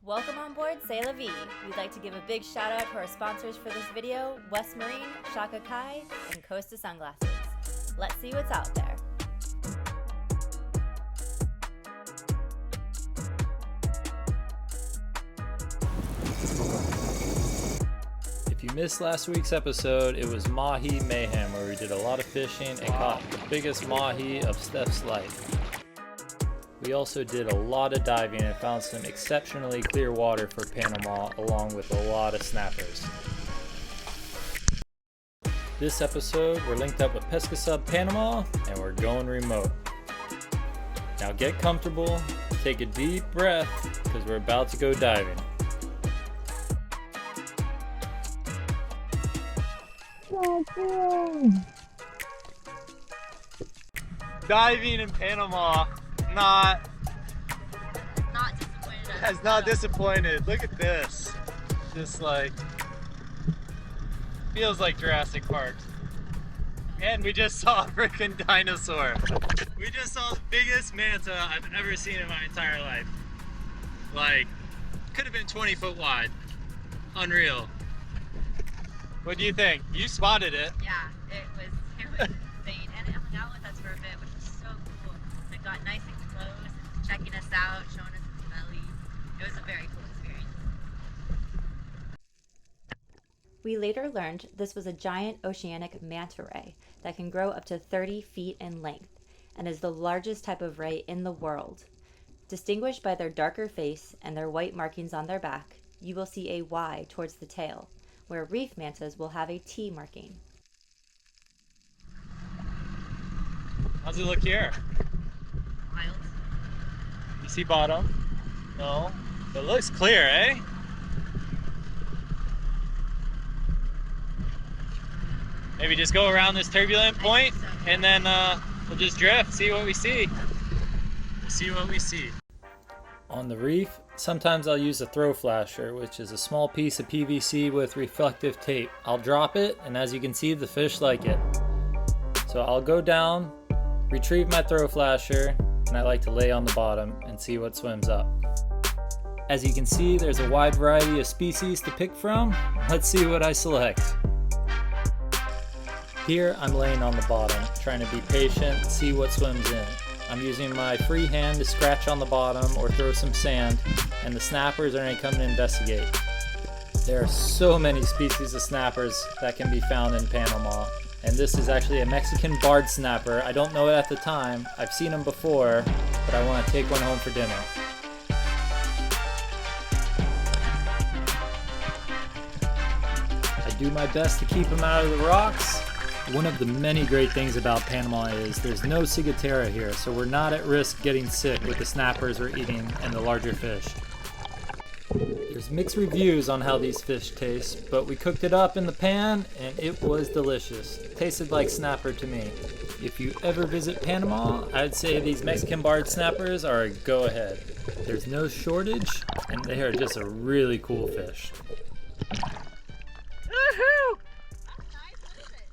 Welcome on board C'est La Vie. We'd like to give a big shout out to our sponsors for this video, West Marine, Shaka Kai, and Costa Sunglasses. Let's see what's out there. If you missed last week's episode, it was Mahi mayhem, where we did a lot of fishing and caught the biggest Mahi of Steph's life. We also did a lot of diving and found some exceptionally clear water for Panama, along with a lot of snappers. This episode, we're linked up with Pesca Panama, and we're going remote. Now get comfortable, take a deep breath, because we're about to go diving. Diving in Panama has not disappointed. Look at this. Just like feels like Jurassic Park. And we just saw a freaking dinosaur. We just saw the biggest manta I've ever seen in my entire life. Like, could have been 20 foot wide. Unreal. What do you think? You spotted it. Yeah, it was insane. And it hung out with us for a bit, which was so cool. It got nice and close, checking us out, showing us its belly. It was a very cool experience. We later learned this was a giant oceanic manta ray that can grow up to 30 feet in length and is the largest type of ray in the world. Distinguished by their darker face and their white markings on their back, you will see a Y towards the tail, where reef mantas will have a T marking. How's it look here? Wild. You see bottom? No. It looks clear, eh? Maybe just go around this turbulent point and then we'll just drift, see what we see. We'll see what we see. On the reef, sometimes I'll use a throw flasher, which is a small piece of PVC with reflective tape. I'll drop it, and as you can see, the fish like it. So I'll go down, retrieve my throw flasher, and I like to lay on the bottom and see what swims up. As you can see, there's a wide variety of species to pick from. Let's see what I select. Here, I'm laying on the bottom, trying to be patient, see what swims in. I'm using my free hand to scratch on the bottom or throw some sand, and the snappers are going to come and investigate. There are so many species of snappers that can be found in Panama, and this is actually a Mexican barred snapper. I don't know it at the time. I've seen them before, but I want to take one home for dinner. I do my best to keep them out of the rocks. One of the many great things about Panama is there's no ciguatera here, so we're not at risk getting sick with the snappers we're eating and the larger fish. There's mixed reviews on how these fish taste, but we cooked it up in the pan and it was delicious. It tasted like snapper to me. If you ever visit Panama, I'd say these Mexican barred snappers are a go-ahead. There's no shortage, and they are just a really cool fish. Woohoo!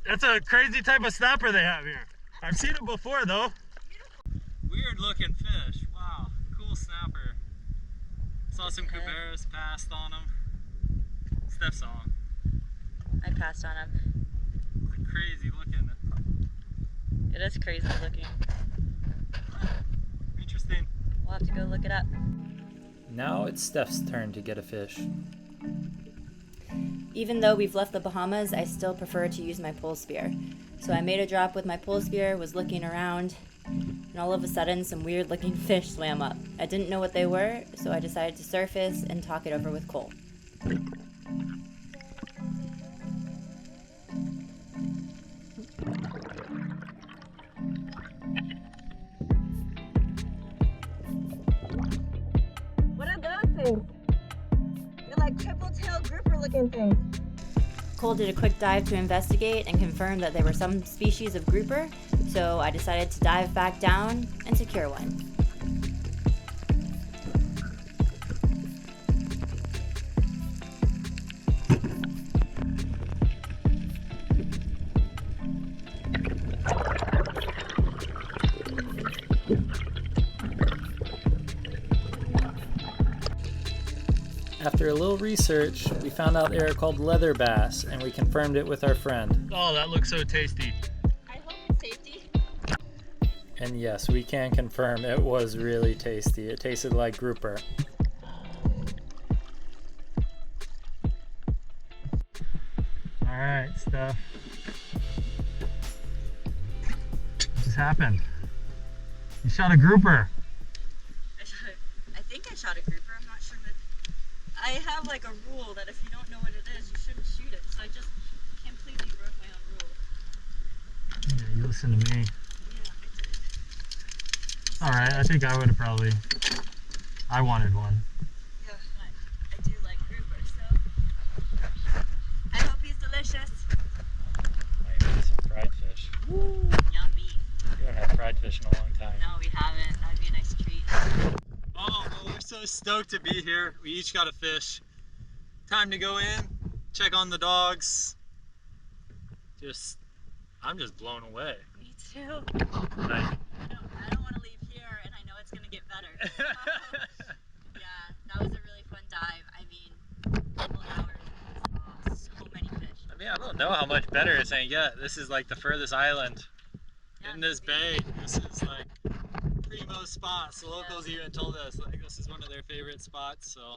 That's a crazy type of snapper they have here. I've seen them before though. Weird looking fish. Wow, cool snapper. Saw some cuberos, passed on them. Steph saw them. I passed on him. It's crazy looking. It is crazy looking. Interesting. We'll have to go look it up. Now it's Steph's turn to get a fish. Even though we've left the Bahamas, I still prefer to use my pole spear. So I made a drop with my pole spear, was looking around, and all of a sudden some weird looking fish swam up. I didn't know what they were, so I decided to surface and talk it over with Cole. What are those things? They're like triple tail grouper looking things. Cole did a quick dive to investigate and confirmed that they were some species of grouper, so I decided to dive back down and secure one. After a little research, we found out they are called leather bass, and we confirmed it with our friend. Oh, that looks so tasty. I hope it's tasty. And yes, we can confirm it was really tasty. It tasted like grouper. All right, Steph. What just happened? You shot a grouper. I think I shot a grouper. I'm not sure, but I have like a rule that if you don't know what it is, you shouldn't shoot it. So I just completely broke my own rule. Yeah, you listen to me. Yeah, I did. All right, I think I would have probably. I wanted one. Yeah, but I do like grouper, so I hope he's delicious. Might be some fried fish. Yummy. We haven't had fried fish in a long time. No, we haven't. That'd be a nice treat. Oh, well, we're so stoked to be here. We each got a fish. Time to go in, check on the dogs. I'm just blown away. Me too. Like, I don't want to leave here, and I know it's gonna get better. Yeah, that was a really fun dive. I mean, couple hours, so many fish. I mean, I don't know how much better it's gonna get. This is like the furthest island in this bay. This is like primo spots. The locals even told us like this is one of their favorite spots. So,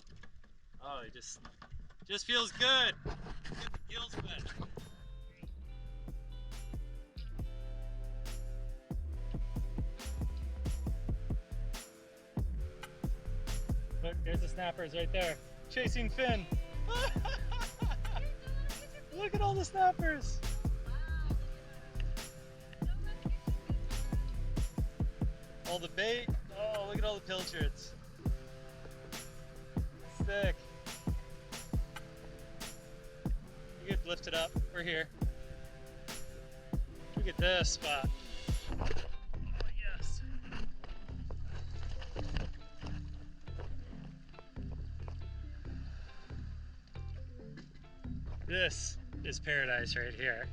oh, it just feels good. Get the gills wet. Look, there's the snappers right there, chasing Finn. Look at all the snappers. All the bait. Oh, look at all the pilchards. Sick. You could lift it up. We're here. Look at this spot. Oh, yes. This is paradise right here.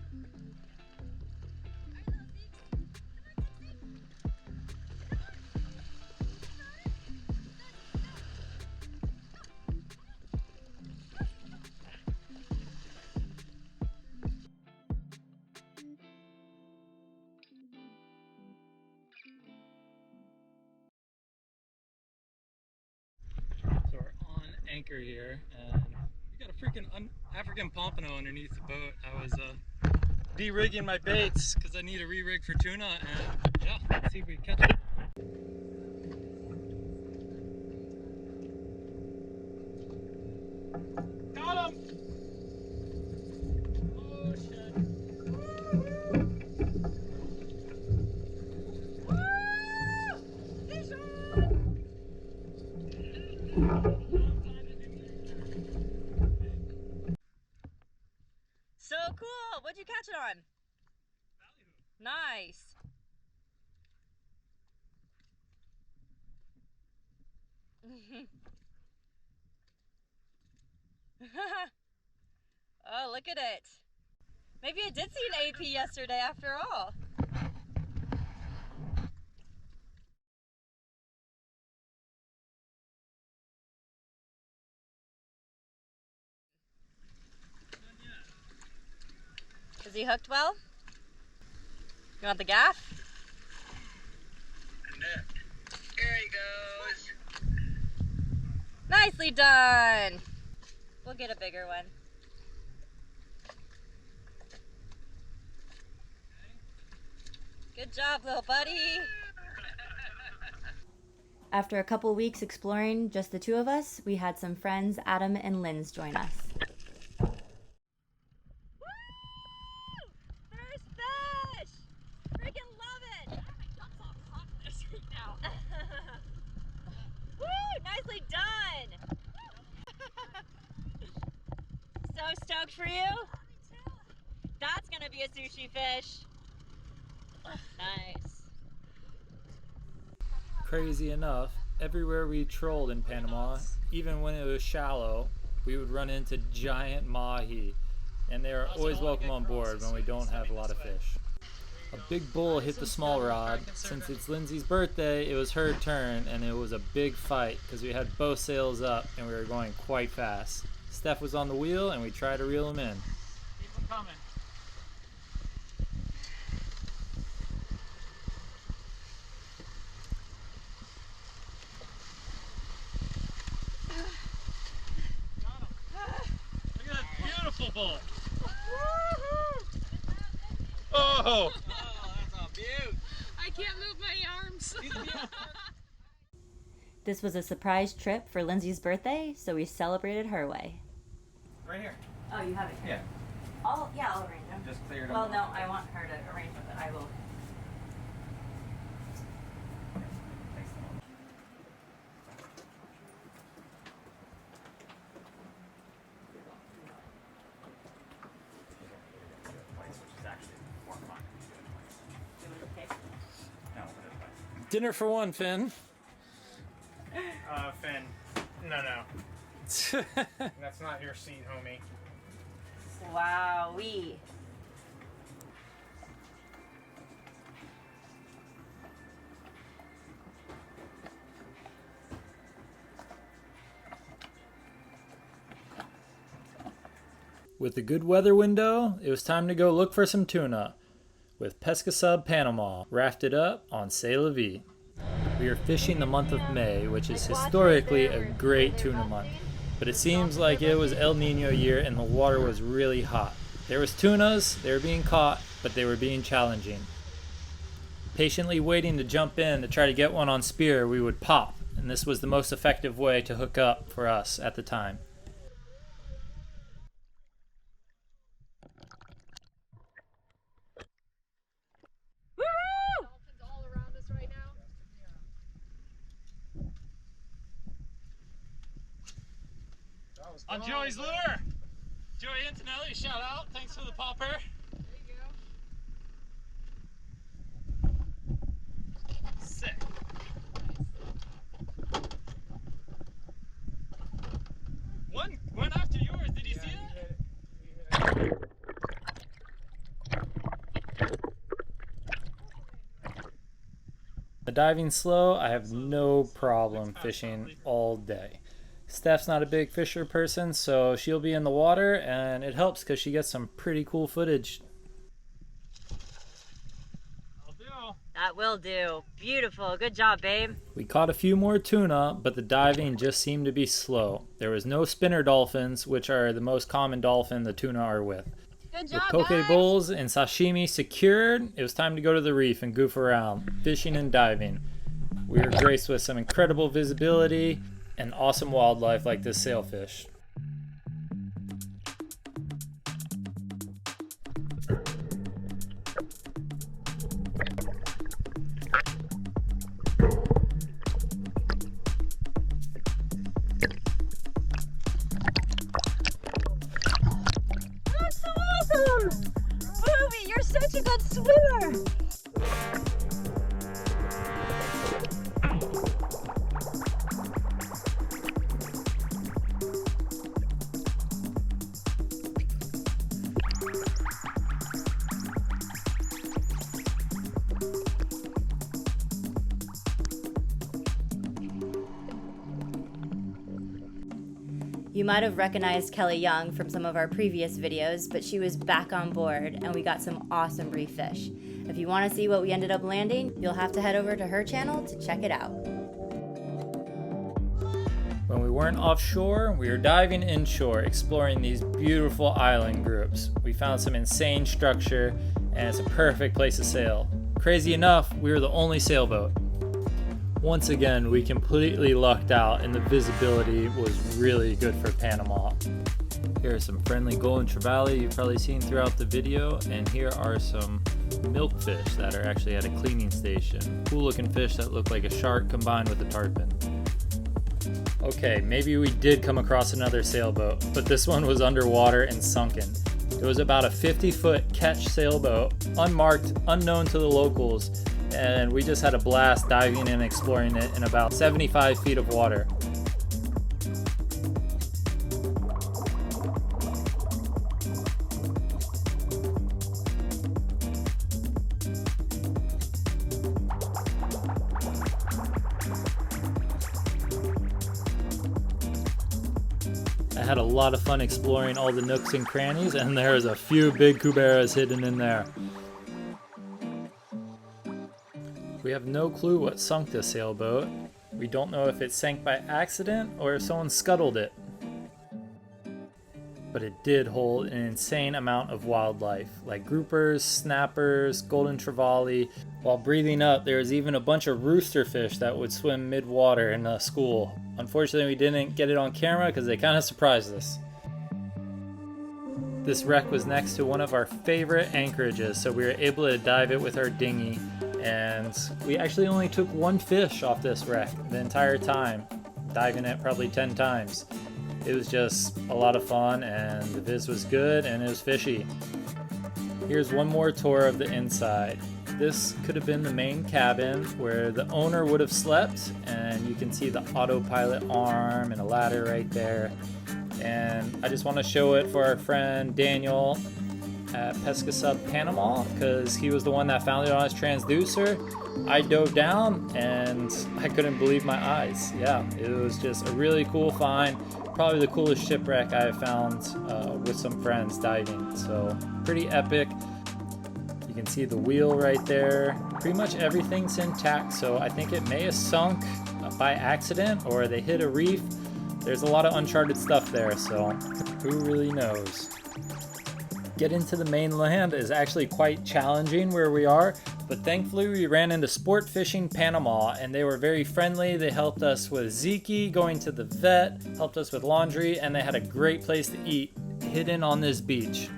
So we're on anchor here, and we got a freaking African pompano underneath the boat. I was de-rigging my baits because I need a re-rig for tuna, and yeah, let's see if we can catch it. Got him! Oh shit. So cool! What'd you catch it on? Nice. Oh, look at it. Maybe I did see an AP yesterday after all. Is he hooked well? You want the gaff? Here he goes. Nicely done. We'll get a bigger one. Good job, little buddy. After a couple weeks exploring, just the two of us, we had some friends, Adam and Linz, join us. First fish! Freaking love it! My duck's all caught in this right now. Woo! Nicely done! So stoked for you? That's gonna be a sushi fish. Nice. Crazy enough, everywhere we trolled in Panama, even when it was shallow, we would run into giant mahi, and they are always welcome on board when we don't have a lot of fish. A big bull hit the small rod. Since it's Lindsay's birthday, it was her turn, and it was a big fight because we had both sails up and we were going quite fast. Steph was on the wheel and we tried to reel him in. Keep them coming. Got him. Look at that beautiful bull. Oh! That's a beaut. I can't move my arms. This was a surprise trip for Lindsay's birthday, so we celebrated her way. Right here. Oh, you have it here? Yeah. I'll arrange them. Just cleared them. Well, no, I want her to arrange them, but I will. Dinner for one, Finn. Finn. No. That's not your seat, homie. Wowee. With the good weather window, it was time to go look for some tuna. With Pacific Panama rafted up on C'est La Vie. We are fishing the month of May, which is historically a great tuna month. But it seems like it was El Nino year and the water was really hot. There was tunas, they were being caught, but they were being challenging. Patiently waiting to jump in to try to get one on spear, we would pop, and this was the most effective way to hook up for us at the time. On Joey's lure. Joey Antonelli, shout out. Thanks for the popper. There you go. Sick. One after yours. Did you see that? The diving slow, I have no problem fishing all day. Steph's not a big fisher person, so she'll be in the water, and it helps because she gets some pretty cool footage. That will do. Beautiful. Good job, babe. We caught a few more tuna, but the diving just seemed to be slow. There was no spinner dolphins, which are the most common dolphin the tuna are with. Good With job, poke guys. bowls and sashimi secured, it was time to go to the reef and goof around, fishing and diving. We were graced with some incredible visibility and awesome wildlife like this sailfish. That's so awesome! Ruby, you're such a good swimmer! You might have recognized Kelly Young from some of our previous videos, but she was back on board and we got some awesome reef fish. If you want to see what we ended up landing, you'll have to head over to her channel to check it out. When we weren't offshore, we were diving inshore, exploring these beautiful island groups. We found some insane structure, and it's a perfect place to sail. Crazy enough, we were the only sailboat. Once again, we completely lucked out, and the visibility was really good for Panama. Here are some friendly golden trevally you've probably seen throughout the video, and here are some milkfish that are actually at a cleaning station. Cool looking fish that look like a shark combined with a tarpon. Okay, maybe we did come across another sailboat, but this one was underwater and sunken. It was about a 50-foot ketch sailboat, unmarked, unknown to the locals, and we just had a blast diving and exploring it in about 75 feet of water. I had a lot of fun exploring all the nooks and crannies, and there's a few big cuberas hidden in there. We have no clue what sunk this sailboat. We don't know if it sank by accident or if someone scuttled it. But it did hold an insane amount of wildlife, like groupers, snappers, golden trevally. While breathing up, there was even a bunch of rooster fish that would swim mid-water in a school. Unfortunately, we didn't get it on camera because they kind of surprised us. This wreck was next to one of our favorite anchorages, so we were able to dive it with our dinghy. And we actually only took one fish off this wreck the entire time, diving it probably 10 times. It was just a lot of fun, and the viz was good and it was fishy. Here's one more tour of the inside. This could have been the main cabin where the owner would have slept, and you can see the autopilot arm and a ladder right there. And I just want to show it for our friend Daniel at Pacific Panama, because he was the one that found it on his transducer. I dove down and I couldn't believe my eyes. Yeah, it was just a really cool find. Probably the coolest shipwreck I have found with some friends diving. So pretty epic. You can see the wheel right there. Pretty much everything's intact, so I think it may have sunk by accident or they hit a reef. There's a lot of uncharted stuff there, so who really knows? Getting to the mainland is actually quite challenging where we are, but thankfully we ran into Spearfishing Panama, and they were very friendly. They helped us with Zeke going to the vet, helped us with laundry, and they had a great place to eat hidden on this beach.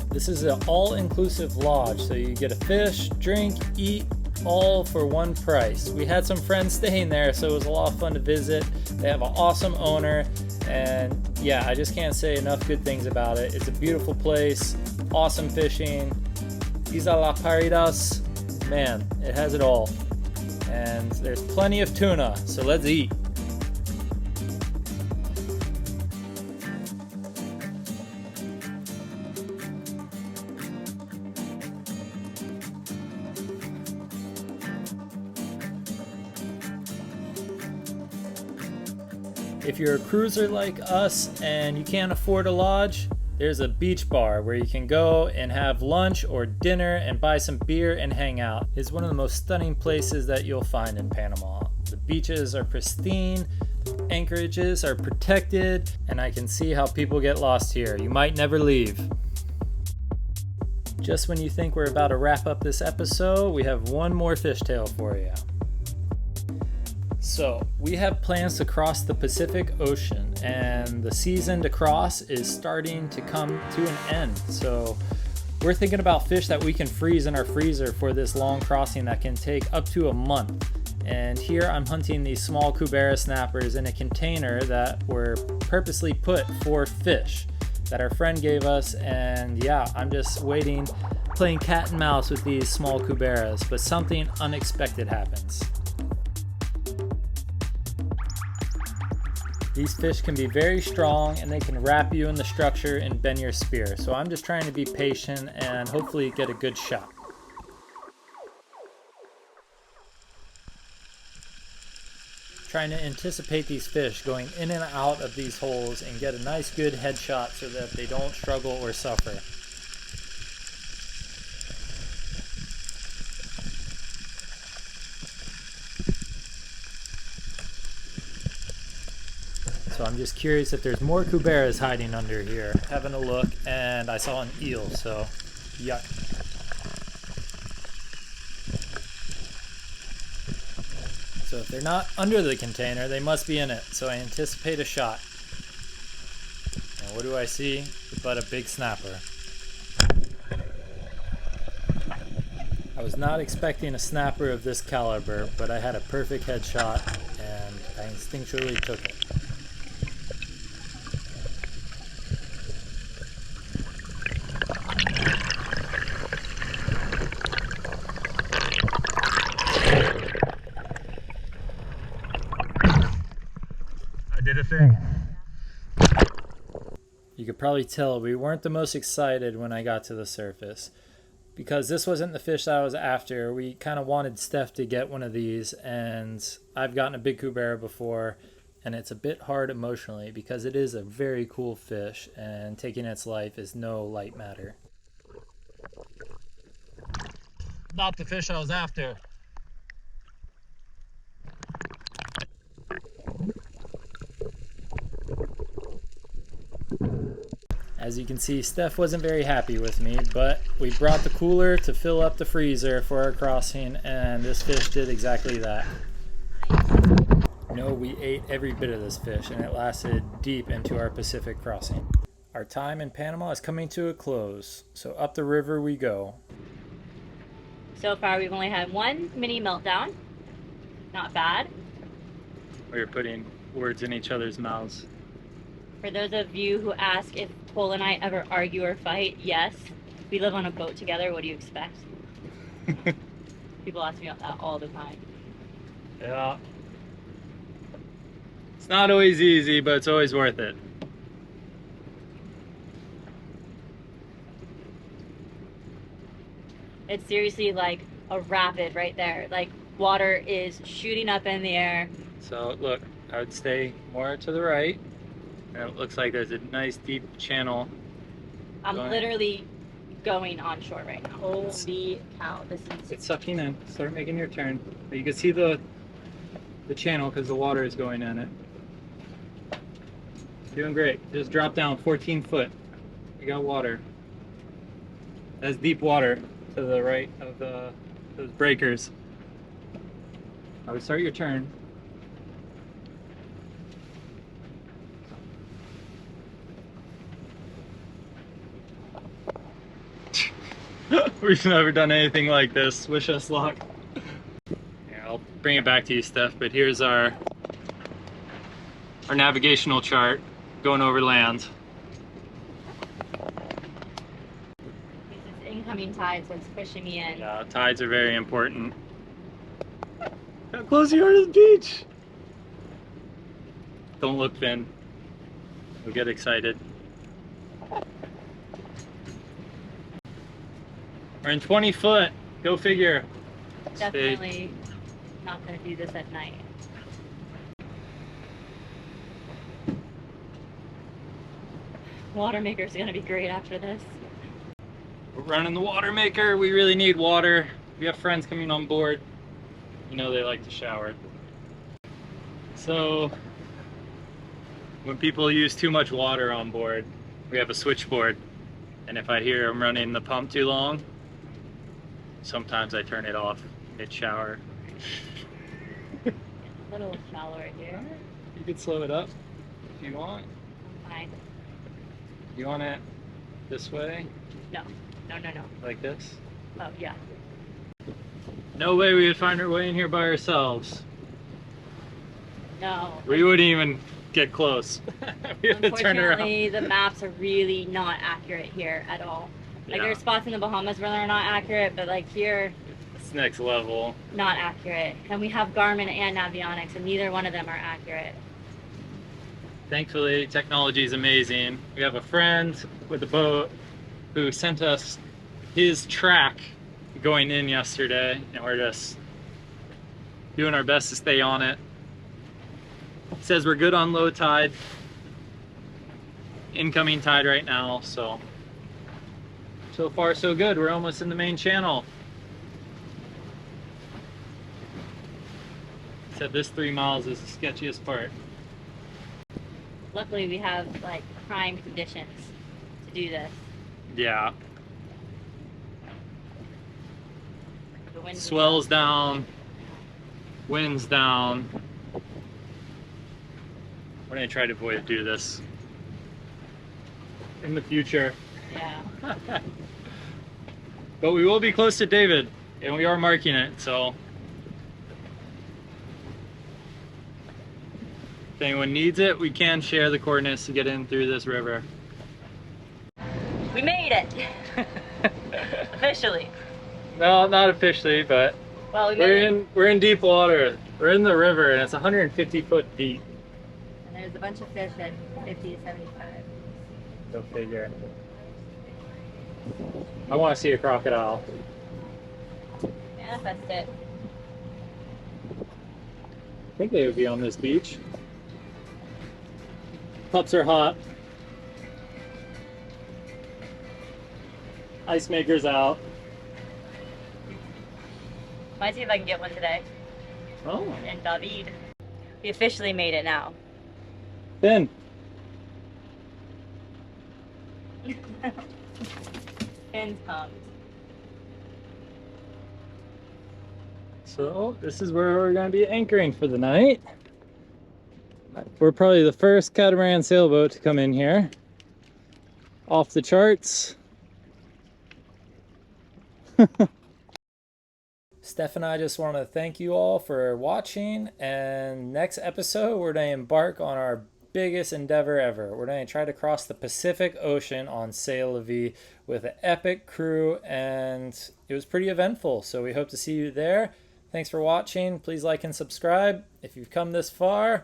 This is an all-inclusive lodge, so you get a fish, drink, eat, all for one price. We had some friends staying there, so it was a lot of fun to visit. They have an awesome owner, and yeah, I just can't say enough good things about it. It's a beautiful place, awesome fishing. Isla La Paridas, man, it has it all. And there's plenty of tuna, so let's eat. If you're a cruiser like us and you can't afford a lodge, there's a beach bar where you can go and have lunch or dinner and buy some beer and hang out. It's one of the most stunning places that you'll find in Panama. The beaches are pristine, anchorages are protected, and I can see how people get lost here. You might never leave. Just when you think we're about to wrap up this episode, we have one more fishtail for you. So, we have plans to cross the Pacific Ocean, and the season to cross is starting to come to an end. So, we're thinking about fish that we can freeze in our freezer for this long crossing that can take up to a month. And here I'm hunting these small cubera snappers in a container that were purposely put for fish that our friend gave us. And yeah, I'm just waiting, playing cat and mouse with these small cuberas, but something unexpected happens. These fish can be very strong, and they can wrap you in the structure and bend your spear. So I'm just trying to be patient and hopefully get a good shot. Trying to anticipate these fish going in and out of these holes and get a nice good headshot so that they don't struggle or suffer. So I'm just curious if there's more cuberas hiding under here. Having a look, and I saw an eel, so yuck. So if they're not under the container, they must be in it. So I anticipate a shot. And what do I see? But a big snapper. I was not expecting a snapper of this caliber, but I had a perfect headshot, and I instinctually took it. You You could probably tell we weren't the most excited when I got to the surface, because this wasn't the fish that I was after. We kind of wanted Steph to get one of these, and I've gotten a big cubera before, and it's a bit hard emotionally because it is a very cool fish, and taking its life is no light matter. Not the fish I was after. As you can see, Steph wasn't very happy with me, but we brought the cooler to fill up the freezer for our crossing, and this fish did exactly that. No, we ate every bit of this fish, and it lasted deep into our Pacific crossing. Our time in Panama is coming to a close, so up the river we go. So far, we've only had one mini meltdown. Not bad. We were putting words in each other's mouths. For those of you who ask if Cole and I ever argue or fight, yes. We live on a boat together. What do you expect? People ask me that all the time. Yeah. It's not always easy, but it's always worth it. It's seriously like a rapid right there. Like water is shooting up in the air. So look, I would stay more to the right. And it looks like there's a nice deep channel. I'm literally going onshore right now. Holy cow, this is... It's sucking in. Start making your turn. But you can see the channel because the water is going in it. Doing great. Just drop down 14 foot. You got water. That's deep water to the right of those breakers. I would start your turn. We've never done anything like this. Wish us luck. Yeah, I'll bring it back to you, Steph, but here's our navigational chart going over land. It's incoming tide, so it's pushing me in. Yeah, tides are very important. How close you are to the beach! Don't look, Finn. You'll get excited. We're in 20 foot. Go figure. Definitely not going to do this at night. Water maker's going to be great after this. We're running the water maker. We really need water. We have friends coming on board. You know they like to shower. So when people use too much water on board, we have a switchboard. And if I hear them running the pump too long, sometimes I turn it off mid-shower. A little shallower here. You could slow it up if you want. Fine. You want it this way? No. No, no, no. Like this? Oh, yeah. No way we would find our way in here by ourselves. No. We wouldn't even get close. We had to turn around. Unfortunately, the maps are really not accurate here at all. Like, Yeah. there are spots in the Bahamas where they're not accurate, but like here, It's next level. not accurate. And we have Garmin and Navionics, and neither one of them are accurate. Thankfully, technology is amazing. We have a friend with a boat who sent us his track going in yesterday, and we're just doing our best to stay on it. It says we're good on low tide. Incoming tide right now, so far so good. We're almost in the main channel. Except this 3 miles is the sketchiest part. Luckily, we have like prime conditions to do this. Yeah. The wind Swells down, winds down. We're gonna try to avoid do this in the future. Yeah. But we will be close to David, and we are marking it, so if anyone needs it, we can share the coordinates to get in through this river. We made it! Officially. No, not officially, but Well, we made it. we're in deep water. We're in the river, and it's 150 foot deep. And there's a bunch of fish at 50 to 75. Go figure. I want to see a crocodile. Manifest it. I think they would be on this beach. Pups are hot. Ice maker's out. Might see if I can get one today. Oh, And David. We officially made it now. Finn. Fins come. So this is where we're going to be anchoring for the night. We're probably the first catamaran sailboat to come in here. Off the charts. Steph and I just want to thank you all for watching, and next episode we're going to embark on our biggest endeavor ever. We're going to try to cross the Pacific Ocean on Sail La Vie with an epic crew, and it was pretty eventful, so we hope to see you there. Thanks for watching. Please like and subscribe. If you've come this far,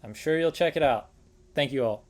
I'm sure you'll check it out. Thank you all.